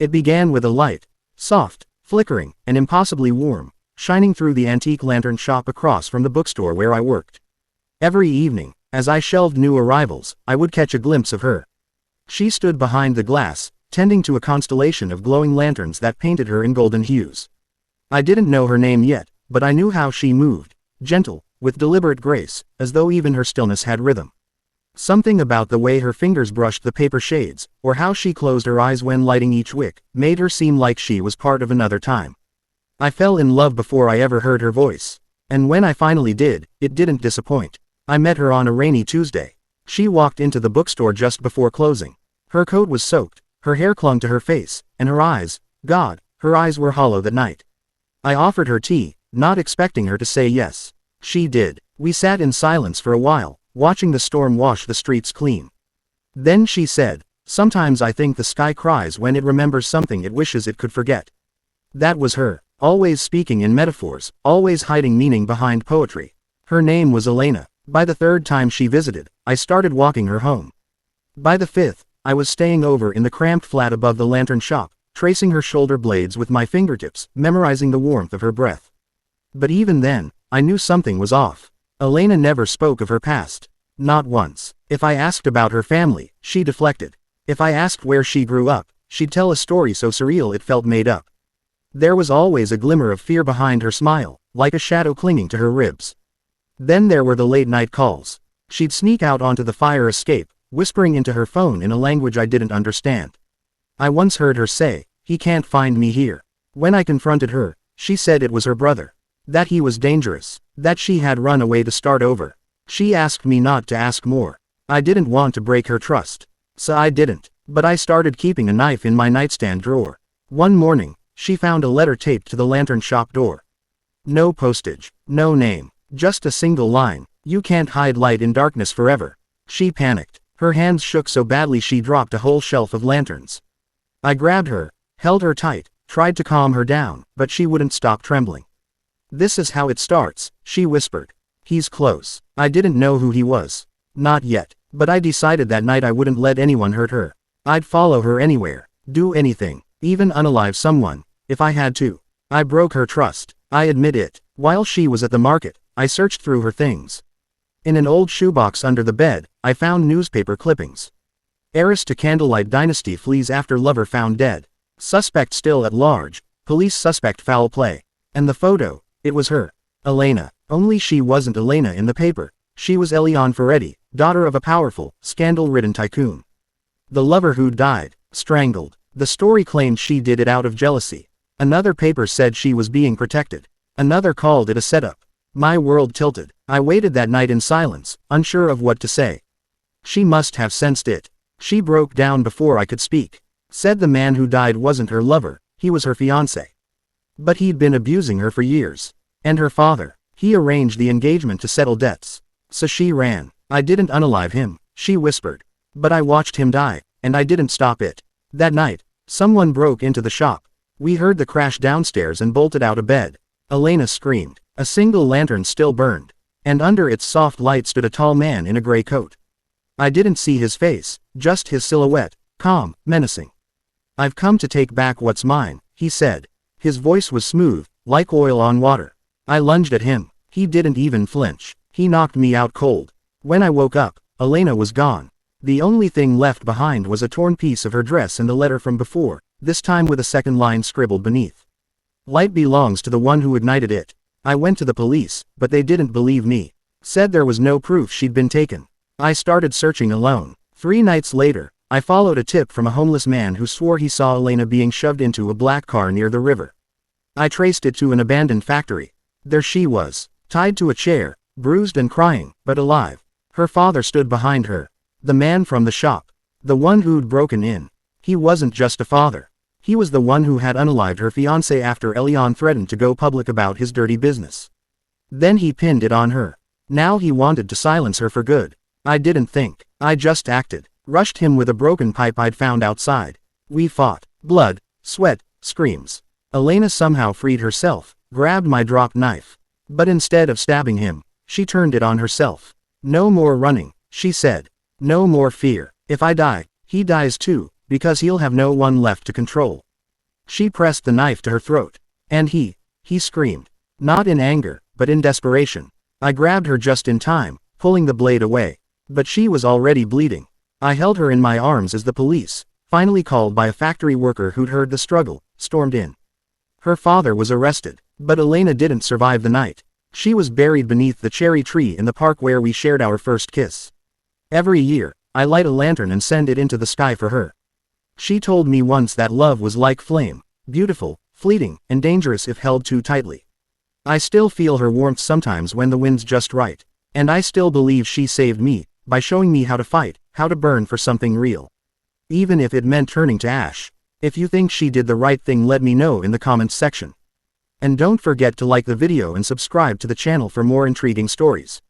It began with a light, soft, flickering, and impossibly warm, shining through the antique lantern shop across from the bookstore where I worked. Every evening, as I shelved new arrivals, I would catch a glimpse of her. She stood behind the glass, tending to a constellation of glowing lanterns that painted her in golden hues. I didn't know her name yet, but I knew how she moved, gentle, with deliberate grace, as though even her stillness had rhythm. Something about the way her fingers brushed the paper shades, or how she closed her eyes when lighting each wick, made her seem like she was part of another time. I fell in love before I ever heard her voice. And when I finally did, it didn't disappoint. I met her on a rainy Tuesday. She walked into the bookstore just before closing. Her coat was soaked, her hair clung to her face, and her eyes, God, her eyes were hollow that night. I offered her tea, not expecting her to say yes. She did. We sat in silence for a while, watching the storm wash the streets clean. Then she said, "Sometimes I think the sky cries when it remembers something it wishes it could forget." That was her, always speaking in metaphors, always hiding meaning behind poetry. Her name was Elena. By the third time she visited, I started walking her home. By the fifth, I was staying over in the cramped flat above the lantern shop, tracing her shoulder blades with my fingertips, memorizing the warmth of her breath. But even then, I knew something was off. Elena never spoke of her past. Not once. If I asked about her family, she deflected. If I asked where she grew up, she'd tell a story so surreal it felt made up. There was always a glimmer of fear behind her smile, like a shadow clinging to her ribs. Then there were the late-night calls. She'd sneak out onto the fire escape, whispering into her phone in a language I didn't understand. I once heard her say, "He can't find me here." When I confronted her, she said it was her brother. That he was dangerous. That she had run away to start over. She asked me not to ask more. I didn't want to break her trust. So I didn't. But I started keeping a knife in my nightstand drawer. One morning, she found a letter taped to the lantern shop door. No postage. No name. Just a single line. "You can't hide light in darkness forever." She panicked. Her hands shook so badly she dropped a whole shelf of lanterns. I grabbed her, held her tight, tried to calm her down, but she wouldn't stop trembling. "This is how it starts," she whispered. "He's close." I didn't know who he was. Not yet. But I decided that night I wouldn't let anyone hurt her. I'd follow her anywhere. Do anything. Even unalive someone, if I had to. I broke her trust. I admit it. While she was at the market, I searched through her things. In an old shoebox under the bed, I found newspaper clippings. Heiress to Candlelight Dynasty flees after lover found dead. Suspect still at large. Police suspect foul play. And the photo, it was her. Elena. Only she wasn't Elena in the paper. She was Eliane Ferretti, daughter of a powerful, scandal-ridden tycoon. The lover who died, strangled. The story claimed she did it out of jealousy. Another paper said she was being protected. Another called it a setup. My world tilted. I waited that night in silence, unsure of what to say. She must have sensed it. She broke down before I could speak. Said the man who died wasn't her lover, he was her fiancé. But he'd been abusing her for years. And her father. He arranged the engagement to settle debts. So she ran. I didn't unalive him, she whispered. But I watched him die, and I didn't stop it. That night, someone broke into the shop. We heard the crash downstairs and bolted out of bed. Elena screamed. A single lantern still burned. And under its soft light stood a tall man in a gray coat. I didn't see his face, just his silhouette, calm, menacing. "I've come to take back what's mine," he said. His voice was smooth, like oil on water. I lunged at him. He didn't even flinch. He knocked me out cold. When I woke up, Elena was gone. The only thing left behind was a torn piece of her dress and the letter from before, this time with a second line scribbled beneath. "Light belongs to the one who ignited it." I went to the police, but they didn't believe me. Said there was no proof she'd been taken. I started searching alone. 3 nights later, I followed a tip from a homeless man who swore he saw Elena being shoved into a black car near the river. I traced it to an abandoned factory. There she was, tied to a chair, bruised and crying, but alive. Her father stood behind her. The man from the shop. The one who'd broken in. He wasn't just a father. He was the one who had unalived her fiancé after Eliane threatened to go public about his dirty business. Then he pinned it on her. Now he wanted to silence her for good. I didn't think. I just acted. Rushed him with a broken pipe I'd found outside. We fought. Blood, sweat, screams. Elena somehow freed herself, grabbed my dropped knife. But instead of stabbing him, she turned it on herself. "No more running," she said. "No more fear. If I die, he dies too, because he'll have no one left to control." She pressed the knife to her throat. And he screamed. Not in anger, but in desperation. I grabbed her just in time, pulling the blade away. But she was already bleeding. I held her in my arms as the police, finally called by a factory worker who'd heard the struggle, stormed in. Her father was arrested, but Elena didn't survive the night. She was buried beneath the cherry tree in the park where we shared our first kiss. Every year, I light a lantern and send it into the sky for her. She told me once that love was like flame, beautiful, fleeting, and dangerous if held too tightly. I still feel her warmth sometimes when the wind's just right. And I still believe she saved me, by showing me how to fight, how to burn for something real. Even if it meant turning to ash. If you think she did the right thing, let me know in the comments section. And don't forget to like the video and subscribe to the channel for more intriguing stories.